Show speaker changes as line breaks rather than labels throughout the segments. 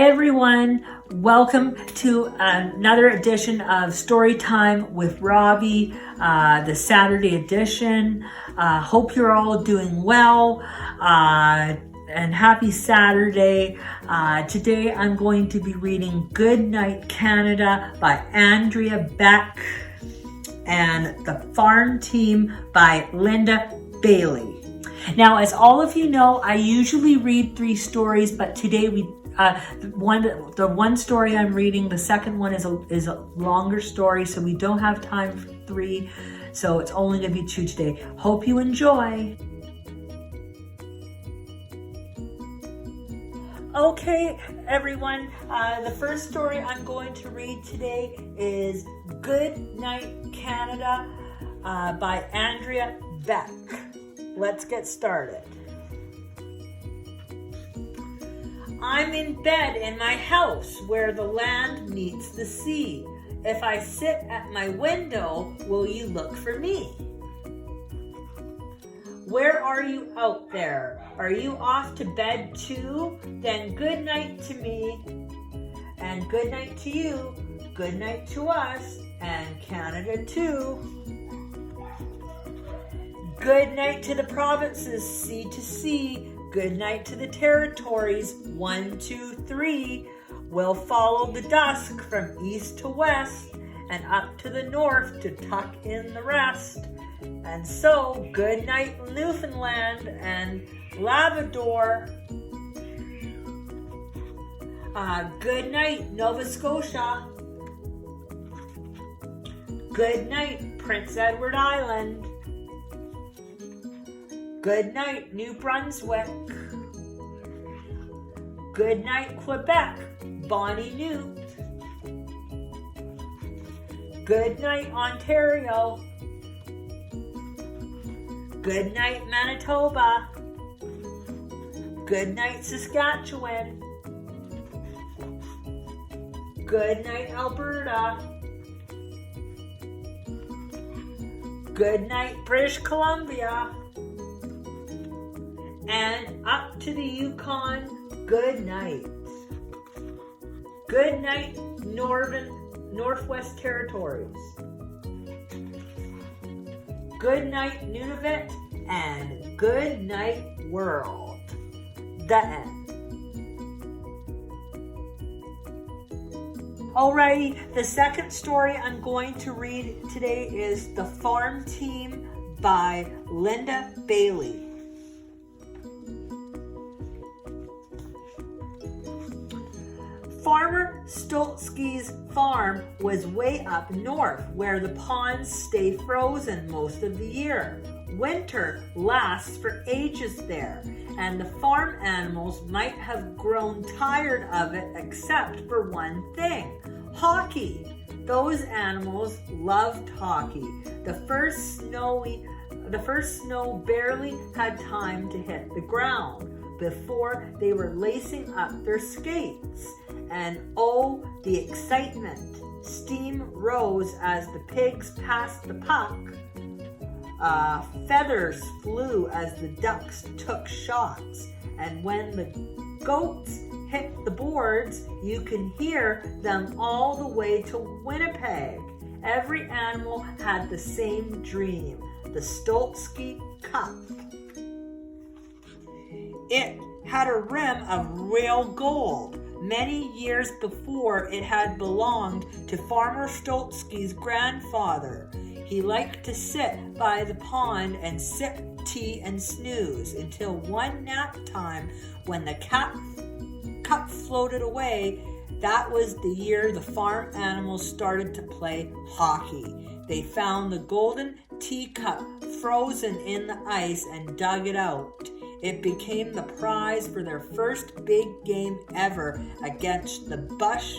Hi everyone, welcome to another edition of Storytime with Robbie, the Saturday edition. Hope you're all doing well and happy Saturday. Today I'm going to be reading Good Night Canada by Andrea Beck and The Farm Team by Linda Bailey. Now, as all of you know, I usually read 3 stories, but today the one story I'm reading, the second one is a longer story, so we don't have time for 3, so it's only going to be 2 today. Hope you enjoy. Okay, everyone, the first story I'm going to read today is Good Night Canada by Andrea Beck. Let's get started. I'm in bed in my house where the land meets the sea. If I sit at my window, will you look for me? Where are you out there? Are you off to bed too? Then good night to me, and good night to you, good night to us, and Canada too. Good night to the provinces, sea to sea. Good night to the territories, 1, 2, 3. We'll follow the dusk from east to west and up to the north to tuck in the rest. And so, good night Newfoundland and Labrador. Good night Nova Scotia. Good night Prince Edward Island. Good night, New Brunswick. Good night, Quebec, Bonnie Newt. Good night, Ontario. Good night, Manitoba. Good night, Saskatchewan. Good night, Alberta. Good night, British Columbia. And up to the Yukon, good night. Good night, Northwest Territories. Good night, Nunavut, and good night, world. The end. Alrighty, the second story I'm going to read today is The Farm Team by Linda Bailey. Farmer Stolsky's farm was way up north where the ponds stay frozen most of the year. Winter lasts for ages there, and the farm animals might have grown tired of it except for one thing: hockey. Those animals loved hockey. The first snow barely had time to hit the ground before they were lacing up their skates. And oh, the excitement. Steam rose as the pigs passed the puck. Feathers flew as the ducks took shots. And when the goats hit the boards, you can hear them all the way to Winnipeg. Every animal had the same dream, the Stolsky Cup. It had a rim of real gold. Many years before, it had belonged to Farmer Stolsky's grandfather. He liked to sit by the pond and sip tea and snooze until one nap time when the cup floated away. That was the year the farm animals started to play hockey. They found the golden teacup frozen in the ice and dug it out. It became the prize for their first big game ever against the Bush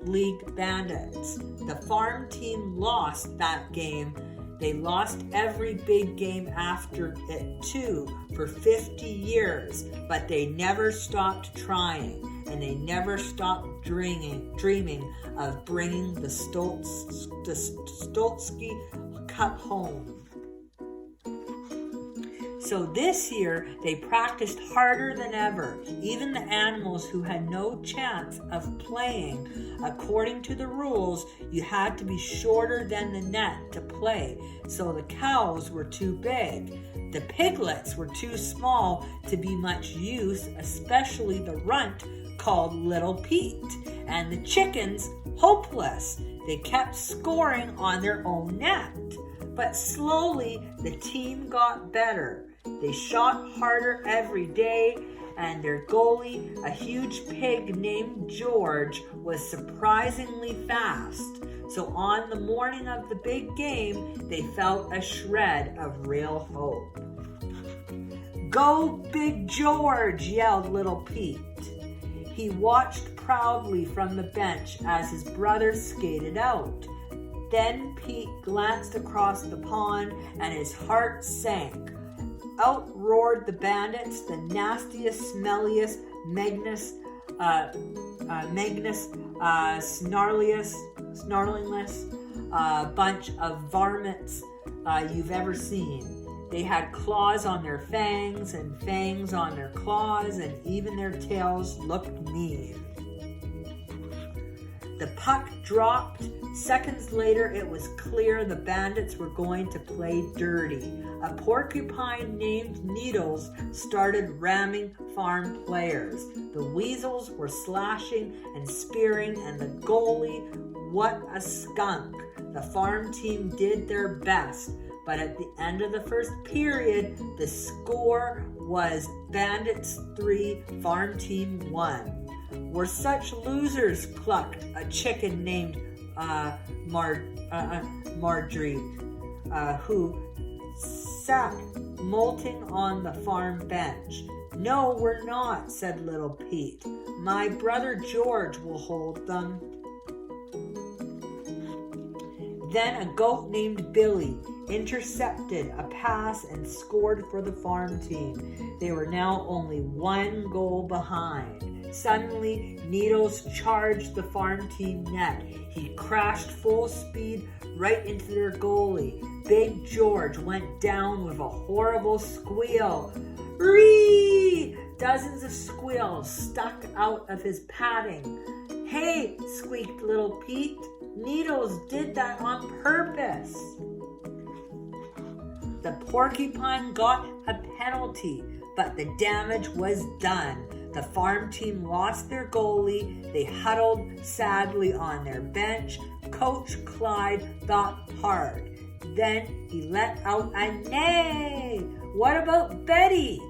League Bandits. The farm team lost that game. They lost every big game after it too for 50 years, but they never stopped trying, and they never stopped dreaming of bringing the Stolsky Cup home. So this year, they practiced harder than ever. Even the animals who had no chance of playing, according to the rules, you had to be shorter than the net to play. So the cows were too big. The piglets were too small to be much use, especially the runt called Little Pete. And the chickens, hopeless. They kept scoring on their own net. But slowly, the team got better. They shot harder every day, and their goalie, a huge pig named George, was surprisingly fast. So on the morning of the big game, they felt a shred of real hope. "Go, Big George!" yelled Little Pete. He watched proudly from the bench as his brother skated out. Then Pete glanced across the pond and his heart sank. Out roared the bandits, the nastiest, smelliest, snarlingest bunch of varmints you've ever seen. They had claws on their fangs and fangs on their claws, and even their tails looked mean. The puck dropped. Seconds later, it was clear the bandits were going to play dirty. A porcupine named Needles started ramming farm players. The weasels were slashing and spearing, and the goalie, what a skunk. The farm team did their best, but at the end of the first period, the score was Bandits 3, Farm Team 1. "We're such losers," clucked a chicken named Marjorie, who sat molting on the farm bench. "No, we're not," said Little Pete. "My brother George will hold them." Then a goat named Billy intercepted a pass and scored for the farm team. They were now only 1 goal behind. Suddenly, Needles charged the farm team net. He crashed full speed right into their goalie. Big George went down with a horrible squeal. "Ree!" Dozens of squeals stuck out of his padding. "Hey!" squeaked Little Pete. "Needles did that on purpose." The porcupine got a penalty, but the damage was done. The farm team lost their goalie. They huddled sadly on their bench. Coach Clyde thought hard. Then he let out a neigh. "What about Betty?"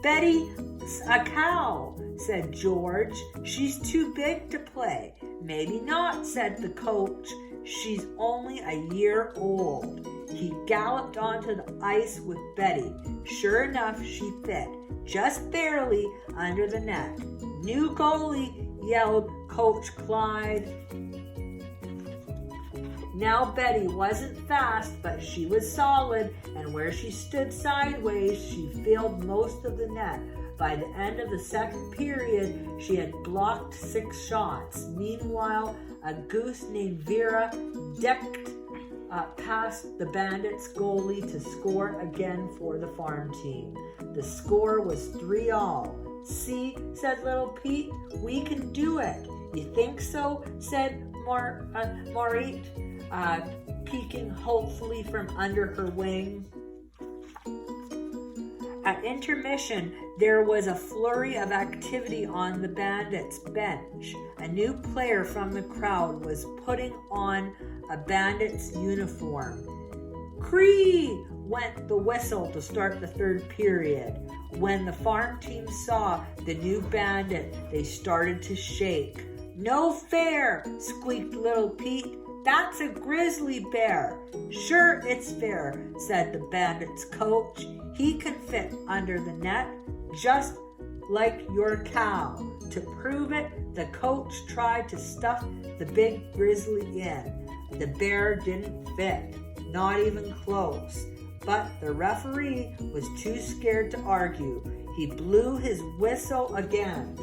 "Betty's a cow," said George. "She's too big to play." "Maybe not," said the coach. "She's only a year old." He galloped onto the ice with Betty. Sure enough, she fit, just barely, under the net. "New goalie," yelled Coach Clyde. Now Betty wasn't fast, but she was solid, and where she stood sideways, she filled most of the net. By the end of the second period, she had blocked 6 shots. Meanwhile, a goose named Vera decked past the Bandits' goalie to score again for the farm team. The score was 3-all. "See," said Little Pete, "we can do it." "You think so?" said Maureen, peeking hopefully from under her wing. At intermission, there was a flurry of activity on the Bandits' bench. A new player from the crowd was putting on a Bandits' uniform. "Cree!" went the whistle to start the third period. When the farm team saw the new bandit, they started to shake. "No fair!" squeaked Little Pete. "That's a grizzly bear." "Sure, it's fair," said the Bandits' coach. "He can fit under the net, just like your cow." To prove it, the coach tried to stuff the big grizzly in. The bear didn't fit, not even close. But the referee was too scared to argue. He blew his whistle again.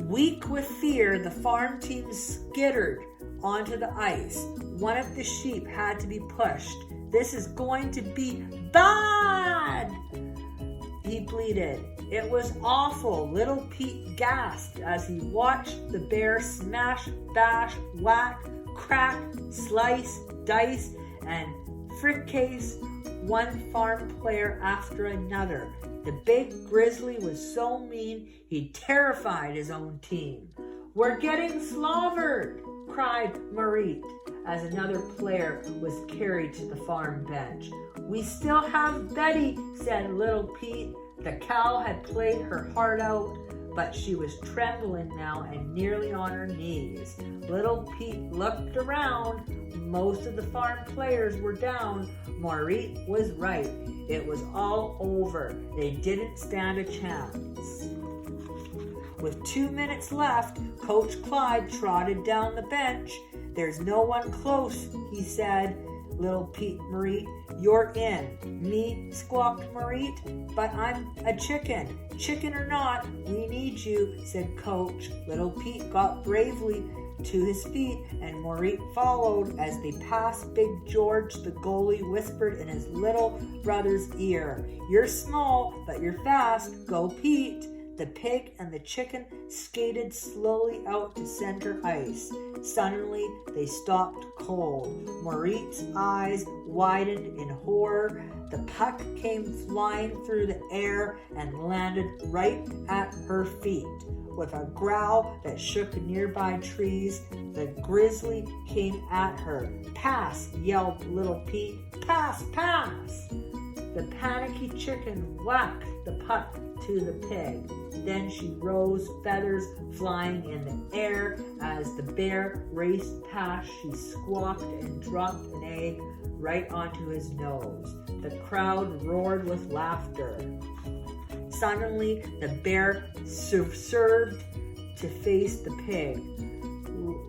Weak with fear, the farm team skittered onto the ice. One of the sheep had to be pushed. This is going to be bad, he bleated. It was awful. Little Pete gasped as he watched the bear smash, bash, whack, crack, slice, dice, and fricase one farm player after another. The big grizzly was so mean he terrified his own team. "We're getting slobbered," cried Marit as another player was carried to the farm bench. "We still have Betty," said Little Pete. The cow had played her heart out, but she was trembling now and nearly on her knees. Little Pete looked around. Most of the farm players were down. Marit was right. It was all over. They didn't stand a chance. With 2 minutes left, Coach Clyde trotted down the bench. "There's no one close," he said. Little Pete, Marit, "You're in." "Me?" squawked Marit. "But I'm a chicken." "Chicken or not, we need you," said Coach. Little Pete got bravely to his feet, and Marit followed. As they passed Big George, the goalie whispered in his little brother's ear, "You're small, but you're fast. Go, Pete." The pig and the chicken skated slowly out to center ice. Suddenly, they stopped cold. Marit's eyes widened in horror. The puck came flying through the air and landed right at her feet. With a growl that shook nearby trees, the grizzly came at her. "Pass!" yelled Little Pete. "Pass! Pass!" The panicky chicken whacked the puck to the pig. Then she rose, feathers flying in the air. As the bear raced past, she squawked and dropped an egg right onto his nose. The crowd roared with laughter. Suddenly, the bear served to face the pig.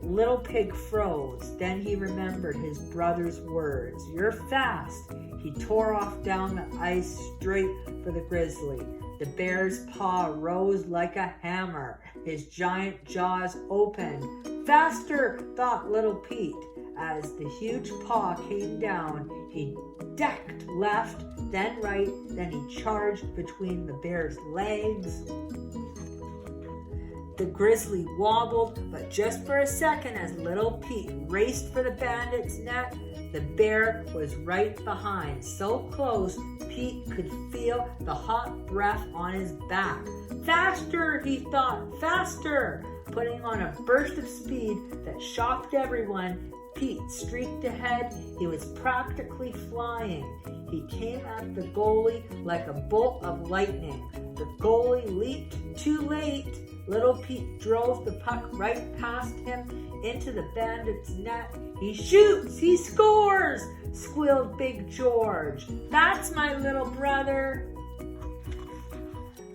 Little Pig froze. Then he remembered his brother's words. "You're fast." He tore off down the ice straight for the grizzly. The bear's paw rose like a hammer. His giant jaws opened. "Faster," thought Little Pete. As the huge paw came down, he ducked left, then right, then he charged between the bear's legs. The grizzly wobbled, but just for a second as Little Pete raced for the bandit's net. The bear was right behind, so close Pete could feel the hot breath on his back. "Faster," he thought, "faster!" Putting on a burst of speed that shocked everyone, Pete streaked ahead. He was practically flying. He came at the goalie like a bolt of lightning. The goalie leaped too late. Little Pete drove the puck right past him into the bandit's net. "He shoots! He scores!" squealed Big George. "That's my little brother."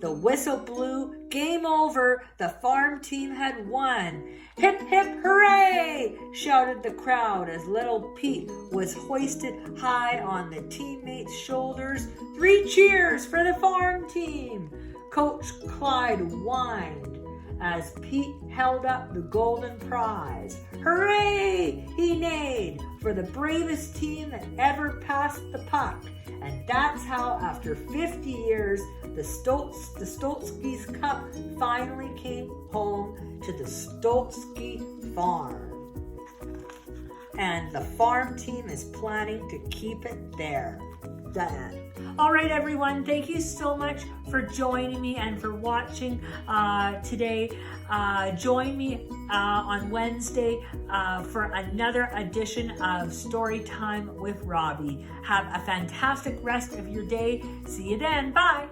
The whistle blew. Game over. The farm team had won. "Hip, hip, hooray!" shouted the crowd as Little Pete was hoisted high on the teammates' shoulders. "3 cheers for the farm team!" Coach Clyde whined as Pete held up the golden prize. "Hooray!" he neighed, "for the bravest team that ever passed the puck." And that's how, after 50 years, the Stoltzky's Cup finally came home to the Stoltzky farm. And the farm team is planning to keep it there. Done. All right, everyone, thank you so much for joining me and for watching today. Join me on Wednesday for another edition of Storytime with Robbie. Have a fantastic rest of your day. See you then. Bye.